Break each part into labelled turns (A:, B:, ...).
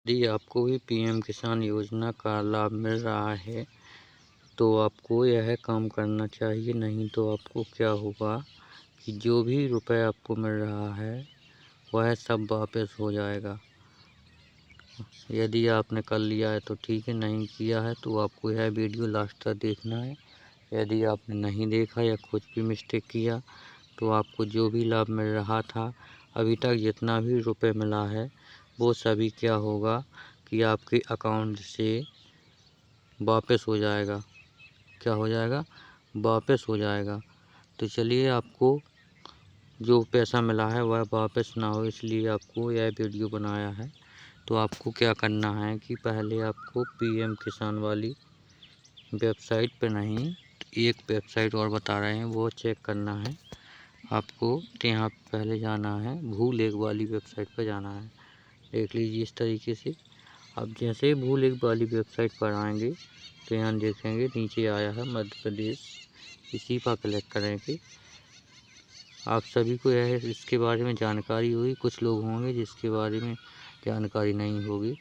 A: यदि आपको भी पीएम किसान योजना का लाभ मिल रहा है तो आपको यह काम करना चाहिए, नहीं तो आपको क्या होगा कि जो भी रुपए आपको मिल रहा है वह सब वापस हो जाएगा। यदि आपने कर लिया है तो ठीक है, नहीं किया है तो आपको यह वीडियो लास्ट तक देखना है। यदि आपने नहीं देखा या कुछ भी मिस्टेक किया तो आपको जो भी लाभ मिल रहा था अभी तक जितना भी रुपए मिला है वो सभी क्या होगा कि आपके अकाउंट से वापस हो जाएगा। क्या हो जाएगा? वापस हो जाएगा। तो चलिए, आपको जो पैसा मिला है वह वापस ना हो इसलिए आपको यह वीडियो बनाया है। तो आपको क्या करना है कि पहले आपको पीएम किसान वाली वेबसाइट पे नहीं, एक वेबसाइट और बता रहे हैं वो चेक करना है आपको। तो यहाँ पहले जाना है भूल एक वाली वेबसाइट पर जाना है। देख लीजिए इस तरीके से। अब जैसे ही भूल एक वाली वेबसाइट पर आएंगे तो यहाँ देखेंगे नीचे आया है मध्य प्रदेश, इसी पर क्लिक करेंगे। आप सभी को यह इसके बारे में जानकारी होगी, कुछ लोग होंगे जिसके बारे में जानकारी नहीं होगी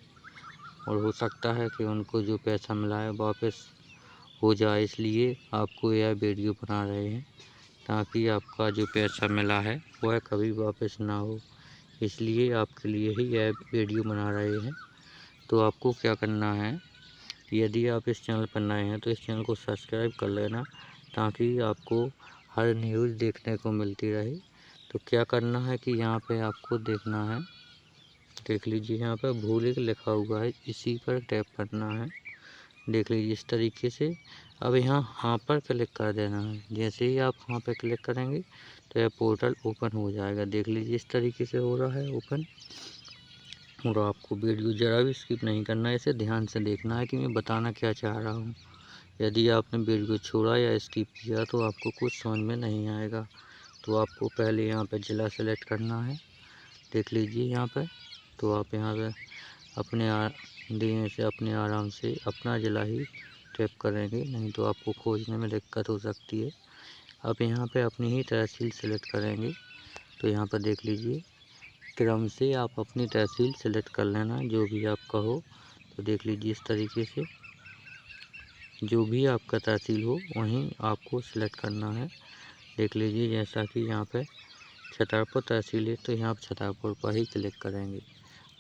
A: और हो सकता है कि उनको जो पैसा मिला है वापस हो जाए, इसलिए आपको यह वीडियो बना रहे हैं ताकि आपका जो पैसा मिला है वह कभी वापस ना हो, इसलिए आपके लिए ही यह वीडियो बना रहे हैं। तो आपको क्या करना है, यदि आप इस चैनल पर नए हैं तो इस चैनल को सब्सक्राइब कर लेना ताकि आपको हर न्यूज़ देखने को मिलती रहे। तो क्या करना है कि यहाँ पे आपको देखना है, देख लीजिए यहाँ पर भूल एक लिखा हुआ है, इसी पर टैप करना है। देख लीजिए इस तरीके से। अब यहाँ हाँ पर क्लिक कर देना है। जैसे ही आप हाँ पर क्लिक करेंगे तो यह पोर्टल ओपन हो जाएगा। देख लीजिए इस तरीके से हो रहा है ओपन। और आपको वीडियो ज़रा भी स्किप नहीं करना है, इसे ध्यान से देखना है कि मैं बताना क्या चाह रहा हूँ। यदि आपने वीडियो छोड़ा या स्किप किया तो आपको कुछ समझ में नहीं आएगा। तो आपको पहले यहाँ पे ज़िला सेलेक्ट करना है। देख लीजिए यहाँ पे। तो आप यहाँ पे अपने देने से अपने आराम से अपना ज़िला ही टैप करेंगे, नहीं तो आपको खोजने में दिक्कत हो सकती है। अब यहाँ पे अपनी ही तहसील सेलेक्ट करेंगे। तो यहाँ पर देख लीजिए क्रम से आप अपनी तहसील सेलेक्ट कर लेना जो भी आपका हो। तो देख लीजिए इस तरीके से जो भी आपका तहसील हो वहीं आपको सेलेक्ट करना है। देख लीजिए जैसा कि यहाँ पे छतरपुर तहसील है तो यहाँ पर छतरपुर पर ही क्लिक करेंगे।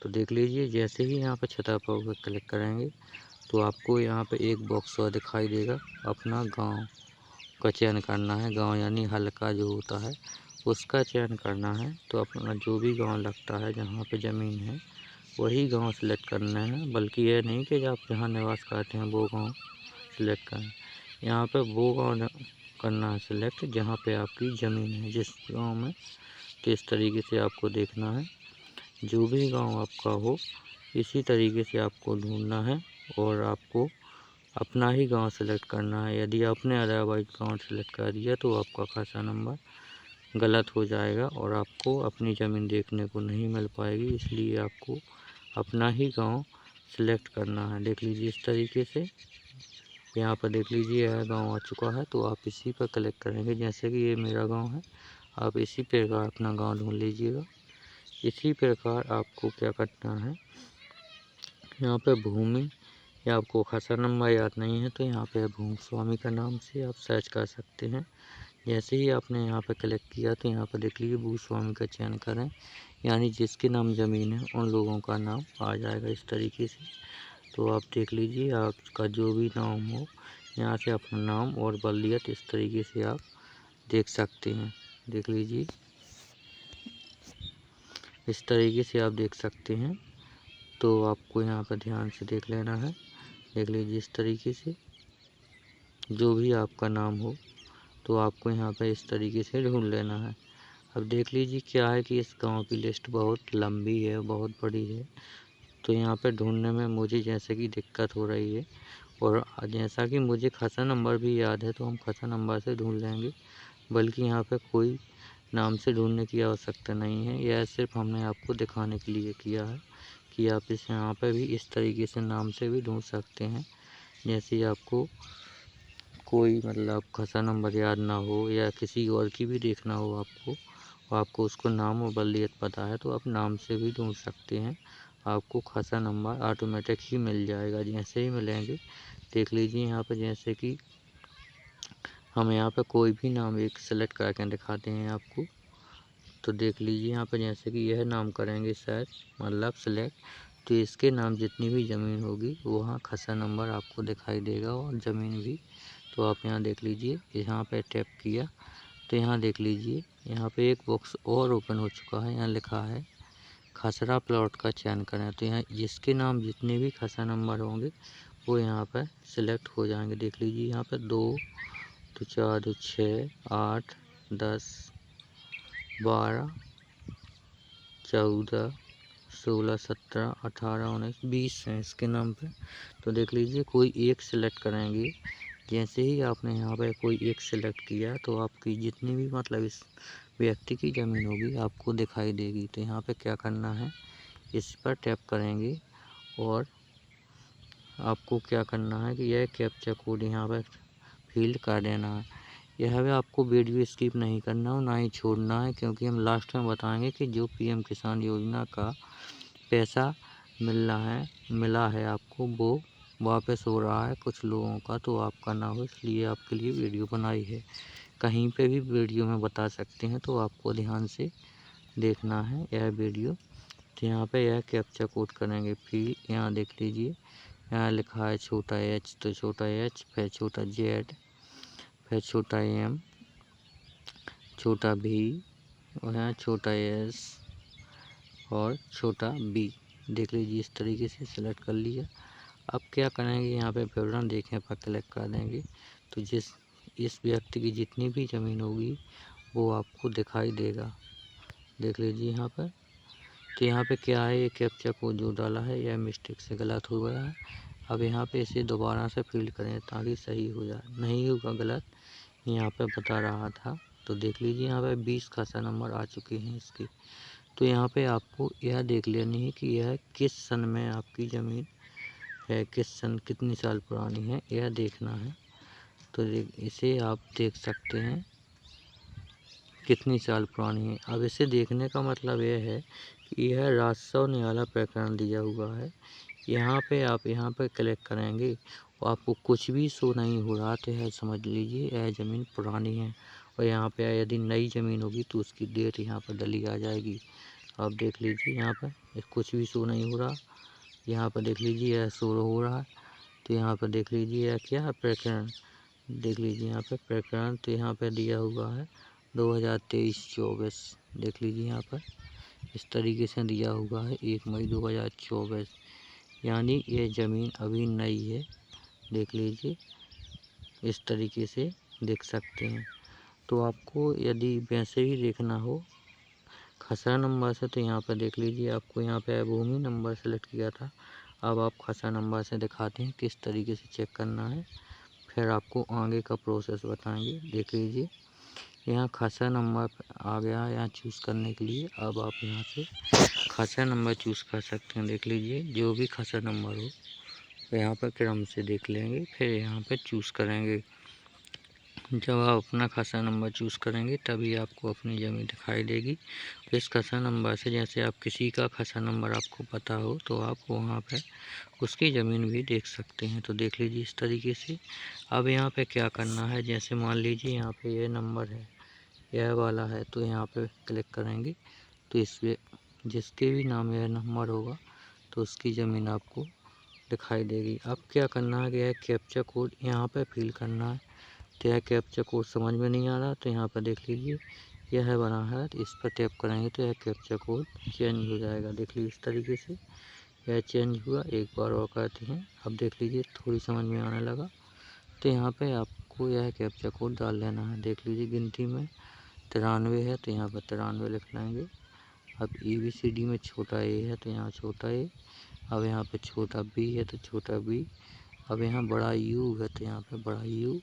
A: तो देख लीजिए जैसे ही यहाँ पर छतरपुर पर क्लिक करेंगे तो आपको यहाँ पे एक बॉक्स और दिखाई देगा, अपना गांव का चयन करना है। गांव यानी हल्का जो होता है उसका चयन करना है। तो अपना जो भी गांव लगता है जहाँ पे ज़मीन है वही गांव सेलेक्ट करना है, बल्कि यह नहीं कि आप जहाँ निवास करते हैं वो गांव सेलेक्ट करें। यहाँ पे वो गांव करना है सेलेक्ट जहाँ पे आपकी ज़मीन है, जिस गांव में। तो इस तरीके से आपको देखना है, जो भी गांव आपका हो इसी तरीके से आपको ढूंढना है और आपको अपना ही गांव सेलेक्ट करना है। यदि आपने अदरवाइज गांव सेलेक्ट कर दिया तो आपका खाता नंबर गलत हो जाएगा और आपको अपनी ज़मीन देखने को नहीं मिल पाएगी, इसलिए आपको अपना ही गांव सेलेक्ट करना है। देख लीजिए इस तरीके से। यहाँ पर देख लीजिए यह गांव आ चुका है तो आप इसी पर क्लिक करेंगे। जैसे कि ये मेरा गांव है, आप इसी प्रकार अपना गांव ढूंढ लीजिएगा। इसी प्रकार आपको क्या करना है, यहाँ पे भूमि या आपको खाता नंबर याद नहीं है तो यहाँ पे भूमि स्वामी का नाम से आप सर्च कर सकते हैं। जैसे ही आपने यहाँ पे क्लिक किया तो यहाँ पर देख लीजिए भूस्वामी का चयन करें, यानी जिसके नाम ज़मीन है उन लोगों का नाम आ जाएगा इस तरीके से। तो आप देख लीजिए आपका जो भी नाम हो यहाँ से अपना नाम और बल्दियत इस तरीके से आप देख सकते हैं। देख लीजिए इस तरीके से आप देख सकते हैं। तो आपको यहाँ पर ध्यान से देख लेना है। देख लीजिए इस तरीके से जो भी आपका नाम हो तो आपको यहाँ पर इस तरीके से ढूंढ लेना है। अब देख लीजिए क्या है कि इस गांव की लिस्ट बहुत लंबी है, बहुत बड़ी है, तो यहाँ पे ढूंढने में मुझे जैसे कि दिक्कत हो रही है। और जैसा कि मुझे खाता नंबर भी याद है तो हम खाता नंबर से ढूंढ लेंगे, बल्कि यहाँ पे कोई नाम से ढूंढने की आवश्यकता नहीं है। यह सिर्फ हमने आपको दिखाने के लिए किया है कि आप इस यहाँ पे भी इस तरीके से नाम से भी ढूंढ सकते हैं। जैसे आपको कोई मतलब खाता नंबर याद ना हो या किसी और की भी देखना हो आपको उसको नाम और बल्दियत पता है तो आप नाम से भी ढूंढ सकते हैं। आपको खासा नंबर ऑटोमेटिक ही मिल जाएगा। जैसे ही मिलेंगे देख लीजिए यहाँ पर, जैसे कि हम यहाँ पर कोई भी नाम एक सेलेक्ट करके दिखाते हैं आपको। तो देख लीजिए यहाँ पर, जैसे कि यह नाम करेंगे सर्च मतलब सेलेक्ट, तो इसके नाम जितनी भी ज़मीन होगी वहाँ खासा नंबर आपको दिखाई देगा और ज़मीन भी। तो आप यहाँ देख लीजिए, यहाँ पे टैप किया तो यहाँ देख लीजिए, यहाँ पे एक बॉक्स और ओपन हो चुका है। यहाँ लिखा है खसरा प्लॉट का चयन करें। तो यहाँ जिसके नाम जितने भी खसरा नंबर होंगे वो यहाँ पर सिलेक्ट हो जाएंगे। देख लीजिए यहाँ पर 2 तो 4 तो 6 8 10 12 14 16 17 18 19 20 हैं इसके नाम पे। तो देख लीजिए कोई एक सिलेक्ट करेंगे। जैसे ही आपने यहाँ पे कोई एक सिलेक्ट किया तो आपकी जितनी भी मतलब इस व्यक्ति की ज़मीन होगी आपको दिखाई देगी। तो यहाँ पे क्या करना है, इस पर टैप करेंगे और आपको क्या करना है कि यह कैप्चा कोड यहाँ पर फिल कर देना है। यह भी आपको वीडियो स्किप नहीं करना और ना ही छोड़ना है, क्योंकि हम लास्ट में बताएंगे कि जो पीएम किसान योजना का पैसा मिला है आपको, वो वापस हो रहा है कुछ लोगों का, तो आपका ना हो इसलिए आपके लिए वीडियो बनाई है। कहीं पे भी वीडियो में बता सकते हैं, तो आपको ध्यान से देखना है यह वीडियो। तो यहाँ पे यह कैप्चा कोड करेंगे, फिर यहाँ देख लीजिए यहाँ लिखा है छोटा h, तो छोटा h, फिर छोटा z, फिर छोटा m, छोटा v और यहाँ छोटा s और छोटा b। देख लीजिए इस तरीके से सिलेक्ट कर लिया। अब क्या करेंगे, यहाँ पे विवरण देखें पर क्लिक कर देंगे। तो इस व्यक्ति की जितनी भी ज़मीन होगी वो आपको दिखाई देगा। देख लीजिए यहाँ पर। तो यहाँ पे क्या है, ये कैप्चा कोड जो डाला है यह मिस्टेक से गलत हो गया है। अब यहाँ पे इसे दोबारा से फिल करें ताकि सही हो जाए। नहीं होगा गलत, यहाँ पे बता रहा था। तो देख लीजिए यहाँ पे 20 खाता नंबर आ चुके हैं इसके। तो यहाँ पे आपको यह देख लेनी है कि यह किस सन में आपकी ज़मीन है, किस सन कितनी साल पुरानी है, यह देखना है। तो इसे आप देख सकते हैं कितनी साल पुरानी है। अब इसे देखने का मतलब यह है कि यह राजस्व न्यायालय प्रकरण दिया हुआ है। यहाँ पे क्लिक करेंगे और आपको कुछ भी शो नहीं हो रहा तो यह समझ लीजिए यह ज़मीन पुरानी है। और यहाँ पे यदि नई ज़मीन होगी तो उसकी डेट यहाँ पर डली आ जाएगी। आप देख लीजिए यहाँ पर कुछ भी शो नहीं हो रहा, यहाँ पर देख लीजिए यह शो हो रहा है। तो यहाँ पर देख लीजिए यह क्या है, प्रकरण। देख लीजिए यहाँ पे प्रकरण, तो यहाँ पे दिया हुआ है 2023-24। देख लीजिए यहाँ पर इस तरीके से दिया हुआ है 1 मई 2024, यानी ये ज़मीन अभी नई है। देख लीजिए इस तरीके से देख सकते हैं। तो आपको यदि वैसे ही देखना हो खसरा नंबर से, तो यहाँ पर देख लीजिए आपको यहाँ पे भूमि नंबर सेलेक्ट किया था। अब आप खसरा नंबर से दिखाते हैं किस तरीके से चेक करना है, फिर आपको आगे का प्रोसेस बताएंगे। देख लीजिए यहाँ खसरा नंबर आ गया है यहाँ चूज़ करने के लिए। अब आप यहाँ से खसरा नंबर चूज़ कर सकते हैं। देख लीजिए जो भी खसरा नंबर हो तो यहाँ पर क्रम से देख लेंगे, फिर यहाँ पर चूज़ करेंगे। जब आप अपना खसरा नंबर चूज़ करेंगे तभी आपको अपनी ज़मीन दिखाई देगी। तो इस खसरा नंबर से जैसे आप किसी का खसरा नंबर आपको पता हो तो आप वहाँ पर उसकी ज़मीन भी देख सकते हैं। तो देख लीजिए इस तरीके से। अब यहाँ पे क्या करना है, जैसे मान लीजिए यहाँ पे ये नंबर है, यह वाला है, तो यहाँ पे क्लिक करेंगे तो इसमें जिसके भी नाम यह नंबर होगा तो उसकी ज़मीन आपको दिखाई देगी। अब क्या करना है कि यह कैप्चा कोड यहाँ पे फिल करना है। तो यह कैप्चा कोड समझ में नहीं आ रहा तो यहाँ पर देख लीजिए यह बना है, तो इस पर टैप करेंगे तो यह कैप्चा कोड चेंज हो जाएगा। देख लीजिए इस तरीके से यह चेंज हुआ। एक बार और करते हैं। अब देख लीजिए थोड़ी समझ में आने लगा। तो यहाँ पे आपको यह कैप्चा कोड डाल लेना है। देख लीजिए गिनती में 93 है तो यहाँ पर 93 लिख लेंगे। अब ABCD में छोटा ए है तो यहाँ छोटा ए। अब यहाँ पे छोटा बी है तो छोटा बी। अब यहाँ बड़ा यू है तो यहाँ पे बड़ा यू।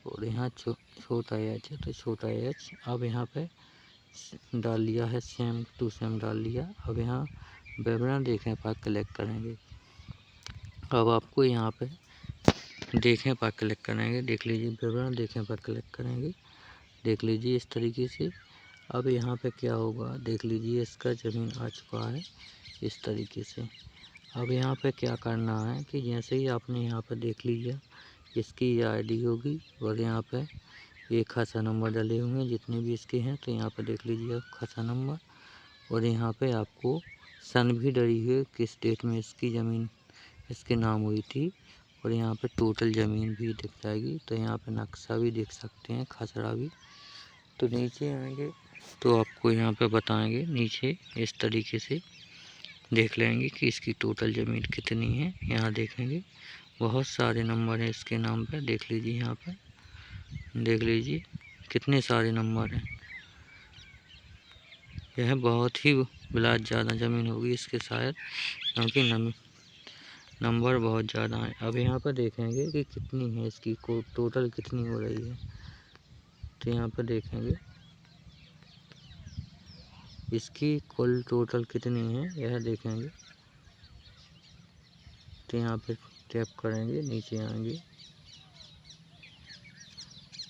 A: और यहाँ छोटा एच है तो छोटा एच। अब यहाँ पे डाल लिया है सेम टू सेम डाल लिया। अब यहाँ विवरण देखें पर क्लिक करेंगे। अब आपको यहाँ पे देखें पर क्लिक करेंगे। देख लीजिए विवरण देखें पर क्लिक करेंगे। देख लीजिए इस तरीके से। अब यहाँ पे क्या होगा, देख लीजिए इसका ज़मीन आ चुका है इस तरीके से। अब यहाँ पे क्या करना है कि जैसे ही आपने यहाँ पे देख लीजिए इसकी ये आईडी होगी और यहाँ पे ये खाता नंबर डले हुए हैं जितने भी इसके हैं, तो यहाँ पे देख लीजिए खाता नंबर और यहाँ पे आपको सन भी डली हुई किस डेट में इसकी ज़मीन इसके नाम हुई थी और यहाँ पे टोटल ज़मीन भी दिख जाएगी। तो यहाँ पे नक्शा भी देख सकते हैं, खसरा भी। तो नीचे आएंगे तो आपको यहाँ पे बताएंगे, नीचे इस तरीके से देख लेंगे कि इसकी टोटल ज़मीन कितनी है। यहाँ देखेंगे बहुत सारे नंबर हैं इसके नाम पे, देख लीजिए यहाँ पे, देख लीजिए कितने सारे नंबर हैं। यह बहुत ही बिलात ज़्यादा ज़मीन होगी इसके शायद, क्योंकि नंबर बहुत ज़्यादा है। अब यहाँ पर देखेंगे कि कितनी है इसकी टोटल कितनी हो रही है। तो यहाँ पर देखेंगे इसकी कुल टोटल कितनी है, यह देखेंगे। तो यहाँ पे टैप करेंगे, नीचे आएंगे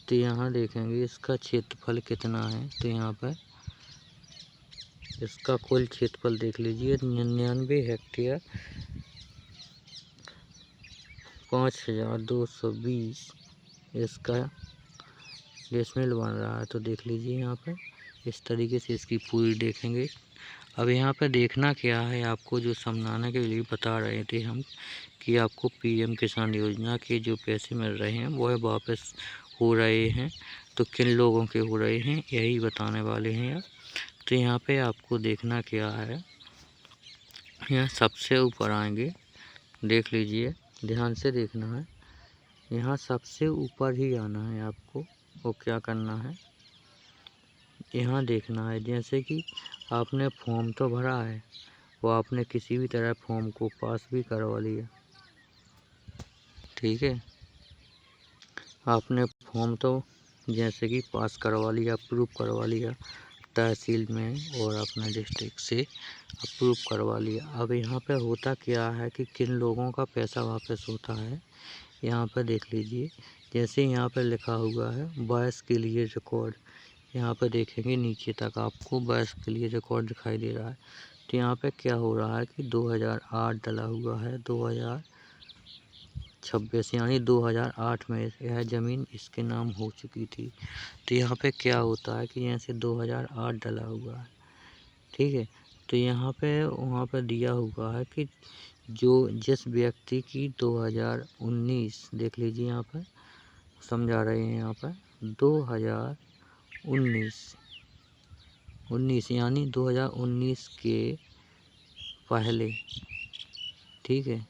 A: तो यहाँ देखेंगे इसका क्षेत्रफल कितना है। तो यहाँ पर इसका कुल क्षेत्रफल देख लीजिए 99 हेक्टेयर 5220 इसका डेसिमल बन रहा है। तो देख लीजिए यहाँ पर इस तरीके से इसकी पूरी देखेंगे। अब यहाँ पे देखना क्या है, आपको जो समझाने के लिए बता रहे थे हम कि आपको पीएम किसान योजना के जो पैसे मिल रहे हैं वह वापस हो रहे हैं, तो किन लोगों के हो रहे हैं यही बताने वाले हैं यार। तो यहाँ पे आपको देखना क्या है, यहाँ सबसे ऊपर आएंगे, देख लीजिए ध्यान से देखना है, यहाँ सबसे ऊपर ही आना है आपको। वो क्या करना है, यहाँ देखना है जैसे कि आपने फॉर्म तो भरा है, वो आपने किसी भी तरह फॉर्म को पास भी करवा लिया, ठीक है। आपने फॉर्म तो जैसे कि पास करवा लिया, अप्रूव करवा लिया तहसील में और अपने डिस्ट्रिक्ट से अप्रूव करवा लिया। अब यहाँ पे होता क्या है कि किन लोगों का पैसा वापस होता है, यहाँ पर देख लीजिए। जैसे यहाँ पर लिखा हुआ है 22 के लिए रिकॉर्ड, यहाँ पर देखेंगे नीचे तक आपको 22 के लिए रिकॉर्ड दिखाई दे रहा है। तो यहाँ पे क्या हो रहा है कि 2008 डला हुआ है, 2026 यानी 2008 में यह ज़मीन इसके नाम हो चुकी थी। तो यहाँ पे क्या होता है कि जैसे 2008 डला हुआ है, ठीक है। तो यहाँ पे वहाँ पर दिया हुआ है कि जो जिस व्यक्ति की 2019 देख लीजिए यहाँ पर समझा रहे हैं, यहाँ पर 2019 यानी 2019 के पहले, ठीक है,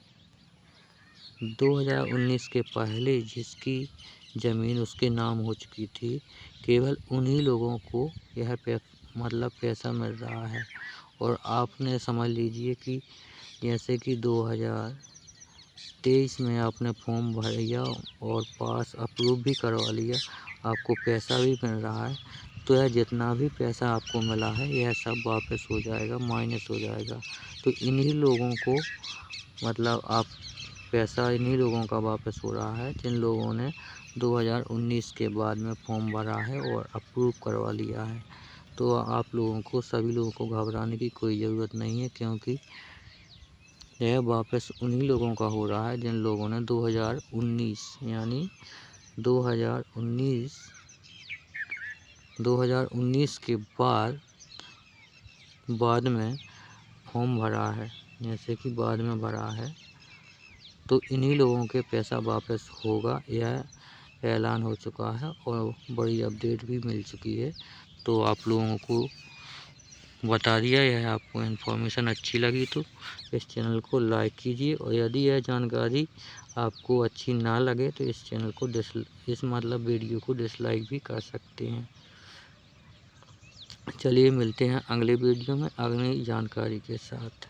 A: 2019 के पहले जिसकी ज़मीन उसके नाम हो चुकी थी, केवल उन्हीं लोगों को यह मतलब पैसा मिल रहा है। और आपने समझ लीजिए कि जैसे कि 2023 में आपने फॉर्म भरिया और पास अप्रूव भी करवा लिया, आपको पैसा भी मिल रहा है, तो यह जितना भी पैसा आपको मिला है यह सब वापस हो जाएगा, माइनस हो जाएगा। तो इन्हीं लोगों को मतलब आप पैसा इन्हीं लोगों का वापस हो रहा है जिन लोगों ने 2019 के बाद में फॉर्म भरा है और अप्रूव करवा लिया है। तो आप लोगों को सभी लोगों को घबराने की कोई ज़रूरत नहीं है, क्योंकि यह वापस उन्हीं लोगों का हो रहा है जिन लोगों ने 2019 यानी 2019 के बाद में फॉर्म भरा है, जैसे कि बाद में भरा है, तो इन्हीं लोगों के पैसा वापस होगा, यह ऐलान हो चुका है और बड़ी अपडेट भी मिल चुकी है। तो आप लोगों को बता दिया। यह आपको इन्फॉर्मेशन अच्छी लगी तो इस चैनल को लाइक कीजिए, और यदि यह जानकारी आपको अच्छी ना लगे तो इस चैनल को वीडियो को डिसलाइक भी कर सकते हैं। चलिए मिलते हैं अगले वीडियो में अगली जानकारी के साथ।